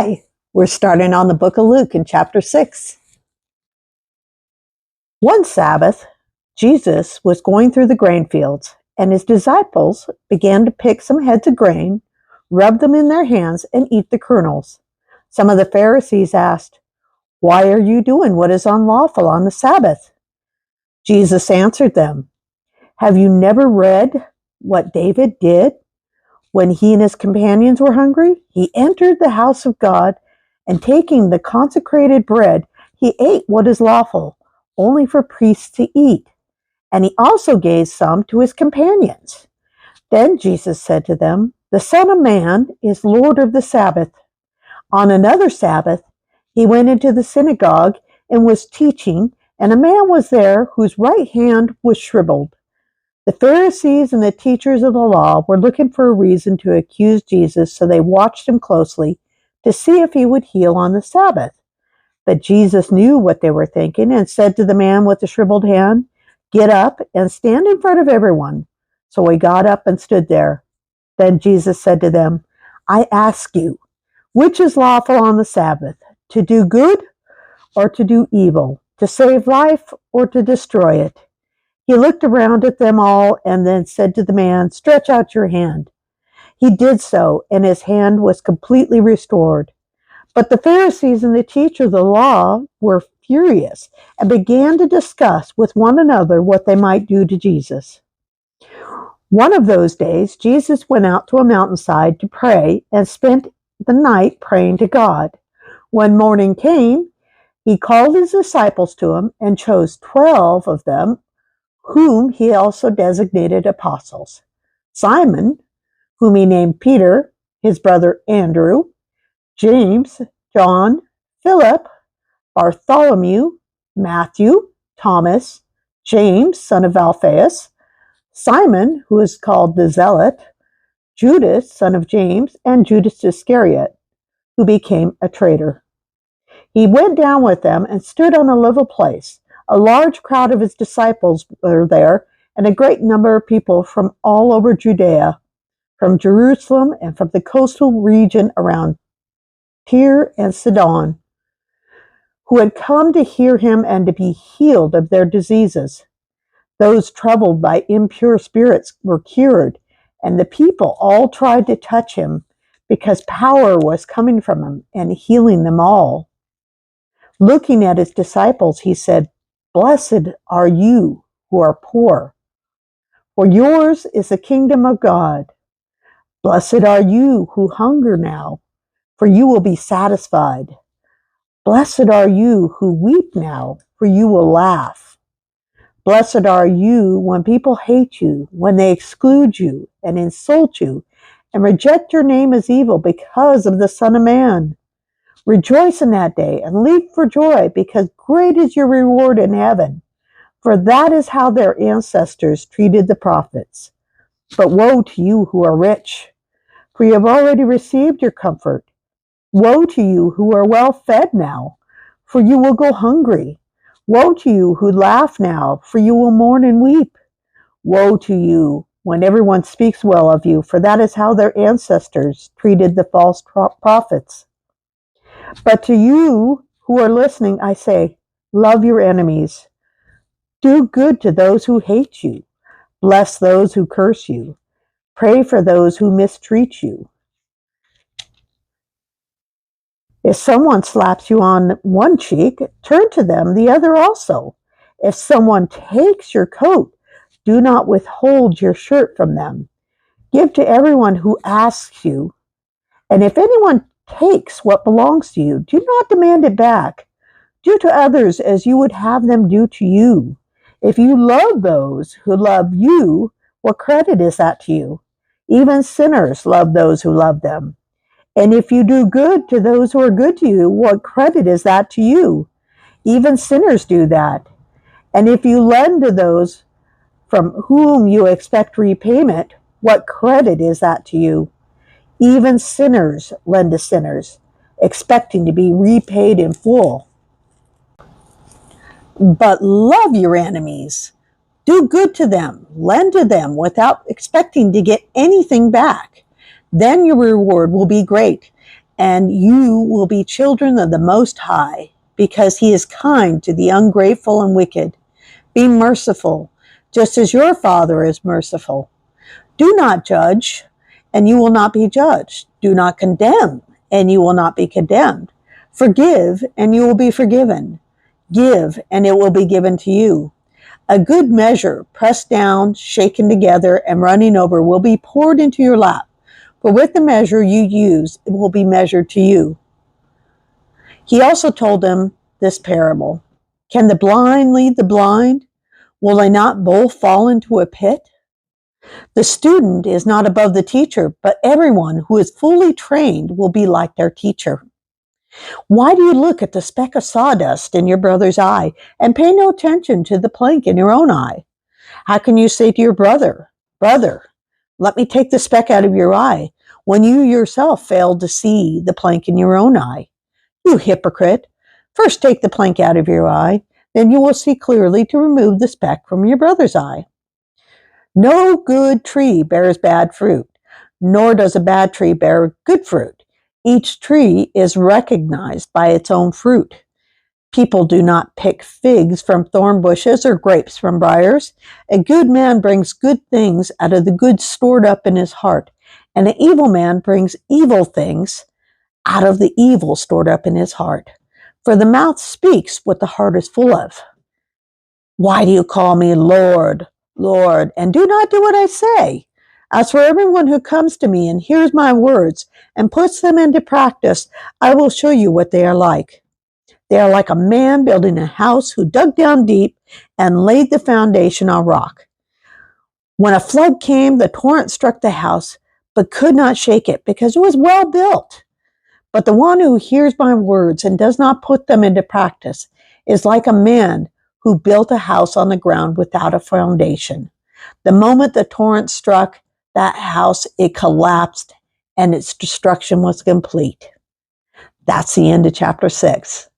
Hi, we're starting on the book of Luke in chapter 6. One Sabbath, Jesus was going through the grain fields, and his disciples began to pick some heads of grain, rub them in their hands, and eat the kernels. Some of the Pharisees asked, "Why are you doing what is unlawful on the Sabbath?" Jesus answered them, "Have you never read what David did when he and his companions were hungry? He entered the house of God, and taking the consecrated bread, he ate what is lawful only for priests to eat, and he also gave some to his companions." Then Jesus said to them, "The Son of Man is Lord of the Sabbath." On another Sabbath, he went into the synagogue and was teaching, and a man was there whose right hand was shriveled. The Pharisees and the teachers of the law were looking for a reason to accuse Jesus, so they watched him closely to see if he would heal on the Sabbath. But Jesus knew what they were thinking and said to the man with the shriveled hand, "Get up and stand in front of everyone." So he got up and stood there. Then Jesus said to them, "I ask you, which is lawful on the Sabbath, to do good or to do evil, to save life or to destroy it?" He looked around at them all and then said to the man, "Stretch out your hand." He did so, and his hand was completely restored. But the Pharisees and the teachers of the law were furious and began to discuss with one another what they might do to Jesus. One of those days, Jesus went out to a mountainside to pray and spent the night praying to God. When morning came, he called his disciples to him and chose 12 of them, whom he also designated apostles: Simon, whom he named Peter, his brother Andrew, James, John, Philip, Bartholomew, Matthew, Thomas, James, son of Alphaeus, Simon, who is called the Zealot, Judas, son of James, and Judas Iscariot, who became a traitor. He went down with them and stood on a level place. A large crowd of his disciples were there, and a great number of people from all over Judea, from Jerusalem, and from the coastal region around Tyre and Sidon, who had come to hear him and to be healed of their diseases. Those troubled by impure spirits were cured, and the people all tried to touch him, because power was coming from him and healing them all. Looking at his disciples, he said, "Blessed are you who are poor, for yours is the kingdom of God. Blessed are you who hunger now, for you will be satisfied. Blessed are you who weep now, for you will laugh. Blessed are you when people hate you, when they exclude you and insult you and reject your name as evil because of the Son of Man. Rejoice in that day and leap for joy, because great is your reward in heaven, for that is how their ancestors treated the prophets. But woe to you who are rich, for you have already received your comfort. Woe to you who are well fed now, for you will go hungry. Woe to you who laugh now, for you will mourn and weep. Woe to you when everyone speaks well of you, for that is how their ancestors treated the false prophets. But to you who are listening, I say, love your enemies. Do good to those who hate you. Bless those who curse you. Pray for those who mistreat you. If someone slaps you on one cheek, turn to them the other also. If someone takes your coat, do not withhold your shirt from them. Give to everyone who asks you. And if anyone takes what belongs to you, do not demand it back. Do to others as you would have them do to you. If you love those who love you, what credit is that to you? Even sinners love those who love them. And if you do good to those who are good to you, what credit is that to you? Even sinners do that. And if you lend to those from whom you expect repayment, what credit is that to you? Even sinners lend to sinners, expecting to be repaid in full. But love your enemies. Do good to them. Lend to them without expecting to get anything back. Then your reward will be great, and you will be children of the Most High, because he is kind to the ungrateful and wicked. Be merciful, just as your Father is merciful. Do not judge, and you will not be judged. Do not condemn, and you will not be condemned. Forgive, and you will be forgiven. Give, and it will be given to you. A good measure, pressed down, shaken together, and running over, will be poured into your lap. For with the measure you use, it will be measured to you. He also told them this parable. Can the blind lead the blind? Will they not both fall into a pit? The student is not above the teacher, but everyone who is fully trained will be like their teacher. Why do you look at the speck of sawdust in your brother's eye and pay no attention to the plank in your own eye? How can you say to your brother, Brother, let me take the speck out of your eye, when you yourself failed to see the plank in your own eye? You hypocrite! First take the plank out of your eye, then you will see clearly to remove the speck from your brother's eye. No good tree bears bad fruit, nor does a bad tree bear good fruit. Each tree is recognized by its own fruit. People do not pick figs from thorn bushes or grapes from briars. A good man brings good things out of the good stored up in his heart, and an evil man brings evil things out of the evil stored up in his heart. For the mouth speaks what the heart is full of. Why do you call me Lord, Lord, and do not do what I say? As for everyone who comes to me and hears my words and puts them into practice, I will show you what they are like. They are like a man building a house who dug down deep and laid the foundation on rock. When a flood came, the torrent struck the house, but could not shake it because it was well built. But the one who hears my words and does not put them into practice is like a man who built a house on the ground without a foundation. The moment the torrent struck that house, it collapsed and its destruction was complete. That's the end of chapter 6.